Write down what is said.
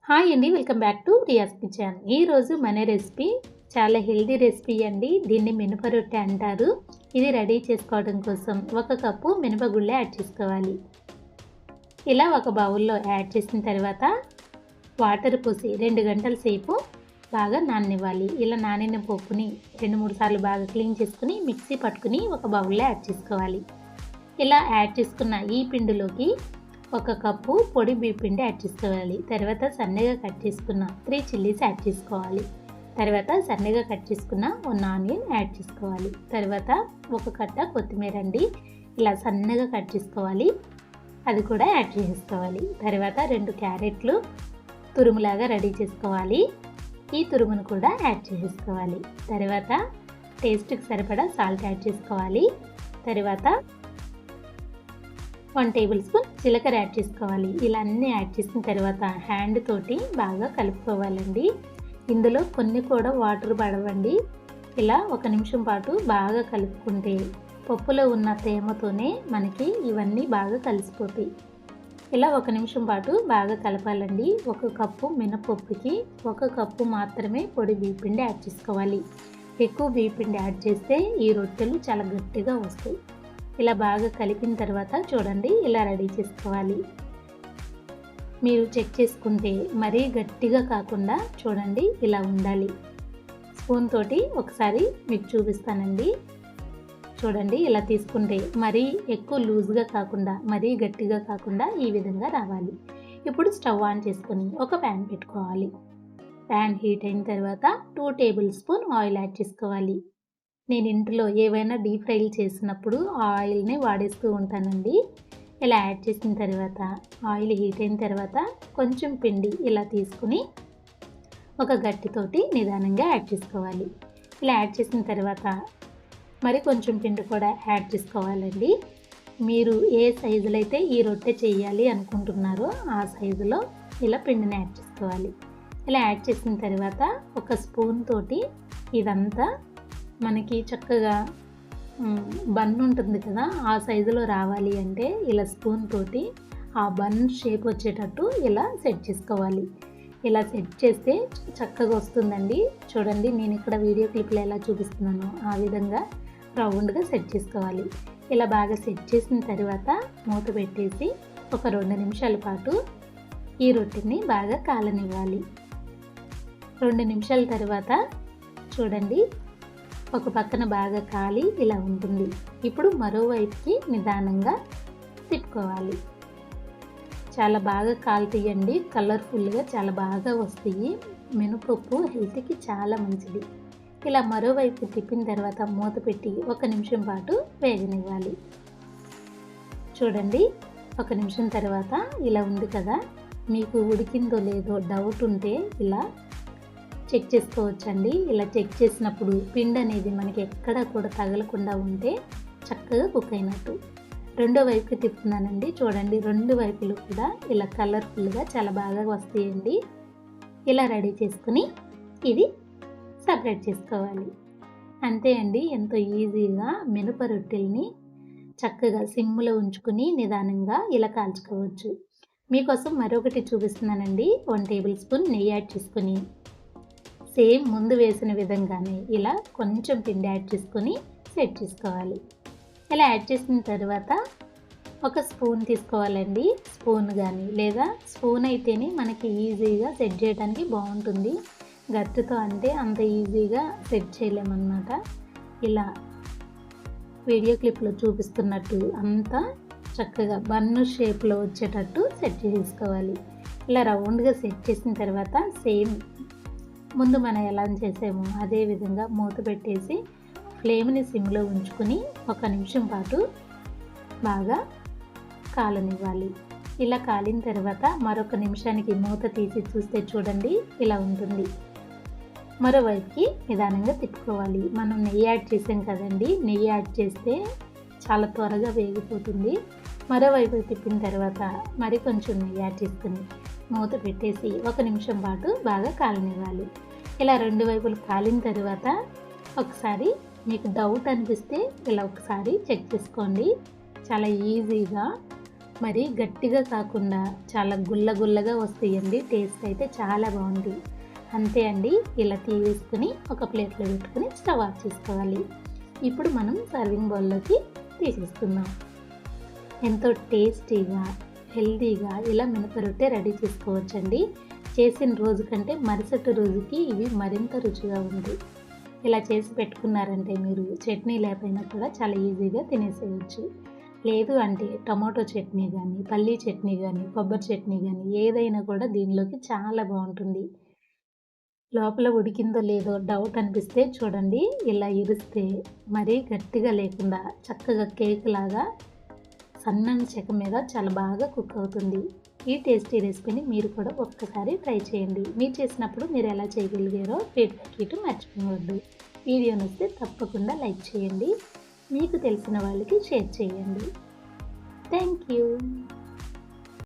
Hi అండి, welcome back to రియాస్ kitchen. ఈరోజు మన రెసిపీ చాలా హెల్దీ రెసిపీ అండి. దీన్ని మినప రొట్టె అంటారు. ఇది రెడీ చేసుకోవడం కోసం 1 కప్పు మినపగుళ్ళు యాడ్ చేసుకోవాలి. ఇలా ఒక బౌల్లో యాడ్ చేసిన తర్వాత వాటర్ పోసి 2 గంటల సేపు బాగా నాననివ్వాలి. ఇలా నానిన పప్పుని 2-3 సార్లు బాగా క్లీన్ చేసుకుని మిక్సీ పట్టుకుని ఒక బౌల్లో యాడ్ చేసుకోవాలి. ఇలా యాడ్ చేసుకున్న ఈ పిండిలోకి 1 కప్పు పొడి బియ్యం పిండి యాడ్ చేసుకోవాలి. తర్వాత సన్నగా కట్ చేసుకున్న 3 చిల్లీస్ యాడ్ చేసుకోవాలి. తర్వాత సన్నగా కట్ చేసుకున్న 1 ఆనియన్ యాడ్ చేసుకోవాలి. తర్వాత 1 కట్ట కొత్తిమీర అండి, ఇలా సన్నగా కట్ చేసుకోవాలి, అది కూడా యాడ్ చేసుకోవాలి. తర్వాత 2 క్యారెట్లు తురుములాగా రెడీ చేసుకోవాలి, ఈ తురుమును కూడా యాడ్ చేసుకోవాలి. తర్వాత టేస్ట్కి సరిపడా సాల్ట్ యాడ్ చేసుకోవాలి. తర్వాత 1 టేబుల్ స్పూన్ జీలకర్ర యాడ్ చేసుకోవాలి. ఇలా అన్నీ యాడ్ చేసిన తర్వాత హ్యాండ్ తోటి బాగా కలుపుకోవాలండి. ఇందులో కొన్ని కూడా వాటర్ పడవండి. ఇలా 1 నిమిషం పాటు బాగా కలుపుకుంటే పప్పులో ఉన్న తేమతోనే మనకి ఇవన్నీ బాగా కలిసిపోతాయి. ఇలా 1 నిమిషం పాటు బాగా కలపాలండి. 1 కప్పు మినపప్పుకి 1 కప్పు మాత్రమే పొడి బియ్యం పిండి యాడ్ చేసుకోవాలి. ఎక్కువ బియ్యం పిండి యాడ్ చేస్తే ఈ రొట్టెలు చాలా గట్టిగా వస్తాయి. ఇలా బాగా కలిపిన తర్వాత చూడండి, ఇలా రెడీ చేసుకోవాలి. మీరు చెక్ చేసుకుంటే మరీ గట్టిగా కాకుండా చూడండి ఇలా ఉండాలి. స్పూన్ తోటి ఒకసారి మీకు చూపిస్తానండి. చూడండి, ఇలా తీసుకుంటే మరీ ఎక్కువ లూజ్గా కాకుండా మరీ గట్టిగా కాకుండా ఈ విధంగా రావాలి. ఇప్పుడు స్టవ్ ఆన్ చేసుకొని ఒక ప్యాన్ పెట్టుకోవాలి. ప్యాన్ హీట్ అయిన తర్వాత 2 టేబుల్ స్పూన్ ఆయిల్ యాడ్ చేసుకోవాలి. నేను ఇంట్లో ఏవైనా డీప్ ఫ్రైలు చేసినప్పుడు ఆ ఆయిల్నే వాడేస్తూ ఉంటానండి. ఇలా యాడ్ చేసిన తర్వాత ఆయిల్ హీట్ అయిన తర్వాత కొంచెం పిండి ఇలా తీసుకుని ఒక గట్టితోటి నిదానంగా యాడ్ చేసుకోవాలి. ఇలా యాడ్ చేసిన తర్వాత మరి కొంచెం పిండి కూడా యాడ్ చేసుకోవాలండి. మీరు ఏ సైజులో అయితే ఈ రొట్టె చేయాలి అనుకుంటున్నారో ఆ సైజులో ఇలా పిండిని యాడ్ చేసుకోవాలి. ఇలా యాడ్ చేసిన తర్వాత ఒక స్పూన్ తోటి ఇదంతా మనకి చక్కగా బన్ ఉంటుంది కదా, ఆ సైజులో రావాలి అంటే ఇలా స్పూన్ తోటి ఆ బన్ షేప్ వచ్చేటట్టు ఇలా సెట్ చేసుకోవాలి. ఇలా సెట్ చేస్తే చక్కగా వస్తుందండి. చూడండి, నేను ఇక్కడ వీడియో క్లిప్లో ఎలా చూపిస్తున్నానో ఆ విధంగా రౌండ్గా సెట్ చేసుకోవాలి. ఇలా బాగా సెట్ చేసిన తర్వాత మూత పెట్టేసి ఒక 2 నిమిషాల పాటు ఈ రొట్టెని బాగా కాలనివ్వాలి. 2 నిమిషాల తర్వాత చూడండి, ఒక పక్కన బాగా కాలి ఇలా ఉంటుంది. ఇప్పుడు మరోవైపుకి నిదానంగా తిప్పుకోవాలి. చాలా బాగా కాలుతాయండి, కలర్ఫుల్గా చాలా బాగా వస్తాయి. మినపప్పు హెల్త్కి చాలా మంచిది. ఇలా మరోవైపు తిప్పిన తర్వాత మూత పెట్టి 1 నిమిషం పాటు వేగనివ్వాలి. చూడండి, 1 నిమిషం తర్వాత ఇలా ఉంది కదా, మీకు ఉడికిందో లేదో డౌట్ ఉంటే ఇలా చెక్ చేసుకోవచ్చండి. ఇలా చెక్ చేసినప్పుడు పిండి అనేది మనకి ఎక్కడ కూడా తగలకుండా ఉంటే చక్కగా కుక్ అయినట్టు. రెండో వైపుకి తిప్పుతున్నానండి. చూడండి, 2 వైపులు కూడా ఇలా కలర్ఫుల్గా చాలా బాగా వస్తాయండి. ఇలా రెడీ చేసుకుని ఇది సపరేట్ చేసుకోవాలి. అంతే అండి, ఎంతో ఈజీగా మినప రొట్టెల్ని చక్కగా సిమ్లో ఉంచుకుని నిదానంగా ఇలా కాల్చుకోవచ్చు. మీకోసం మరొకటి చూపిస్తున్నానండి. 1 టేబుల్ స్పూన్ నెయ్యి యాడ్ చేసుకుని సేమ్ ముందు వేసిన విధంగానే ఇలా కొంచెం పిండి యాడ్ చేసుకొని సెట్ చేసుకోవాలి. ఇలా యాడ్ చేసిన తర్వాత ఒక స్పూన్ తీసుకోవాలండి. స్పూన్ కానీ లేదా స్పూన్ అయితేనే మనకి ఈజీగా సెట్ చేయడానికి బాగుంటుంది. గత్తితో అంటే అంత ఈజీగా సెట్ చేయలేమన్నమాట. ఇలా వీడియో క్లిప్లో చూపిస్తున్నట్టు అంతా చక్కగా బన్ను షేప్లో వచ్చేటట్టు సెట్ చేసుకోవాలి. ఇలా రౌండ్గా సెట్ చేసిన తర్వాత సేమ్ ముందు మనం ఎలా చేసామో అదే విధంగా మూత పెట్టేసి ఫ్లేమ్ని సిమ్లో ఉంచుకుని 1 నిమిషం పాటు బాగా కాలనివ్వాలి. ఇలా కాలిన తర్వాత మరొక నిమిషానికి మూత తీసి చూస్తే చూడండి ఇలా ఉంటుంది. మరోవైపుకి నిదానంగా తిప్పుకోవాలి. మనం నెయ్యి యాడ్ చేసాం కదండి, నెయ్యి యాడ్ చేస్తే చాలా త్వరగా వేగిపోతుంది. మరోవైపు తిప్పిన తర్వాత మరి కొంచెం నెయ్యి యాడ్ చేసుకుని మూత పెట్టేసి 1 నిమిషం పాటు బాగా కాలనివ్వాలి. ఇలా 2 వైపులు కాలిన తర్వాత ఒకసారి మీకు డౌట్ అనిపిస్తే ఇలా ఒకసారి చెక్ చేసుకోండి. చాలా ఈజీగా మరి గట్టిగా కాకుండా చాలా గుల్ల గుల్లగా వస్తాయండి. టేస్ట్ అయితే చాలా బాగుంది. అంతే అండి. ఇలా తీసుకుని ఒక ప్లేట్లో పెట్టుకుని స్టవ్ ఆఫ్ చేసుకోవాలి. ఇప్పుడు మనం సర్వింగ్ బౌల్లోకి తీసేసుకుందాం. ఎంతో టేస్టీగా హెల్తీగా ఇలా మినప రొట్టె రెడీ చేసుకోవచ్చండి. చేసిన రోజు కంటే మరుసటి రోజుకి ఇవి మరింత రుచిగా ఉంది. ఇలా చేసి పెట్టుకున్నారంటే మీరు చట్నీ లేకపోయినా కూడా చాలా ఈజీగా తినేసేయచ్చు. లేదు అంటే టమాటో చట్నీ కానీ, పల్లీ చట్నీ కానీ, కొబ్బరి చట్నీ కానీ ఏదైనా కూడా దీనిలోకి చాలా బాగుంటుంది. లోపల ఉడికిందో లేదో డౌట్ అనిపిస్తే చూడండి, ఇలా ఇరిస్తే మరీ గట్టిగా లేకుండా చక్కగా కేక్ లాగా సన్నని చెక్క మీద చాలా బాగా కుక్ అవుతుంది. ఈ టేస్టీ రెసిపీని మీరు కూడా ఒక్కసారి ట్రై చేయండి. మీరు చేసినప్పుడు మీరు ఎలా చేయగలిగారో ఫీడ్‌బ్యాక్ ఇవ్వడం మర్చిపోవద్దు. వీడియో నచ్చితే తప్పకుండా లైక్ చేయండి. మీకు తెలిసిన వాళ్ళకి షేర్ చేయండి. Thank you.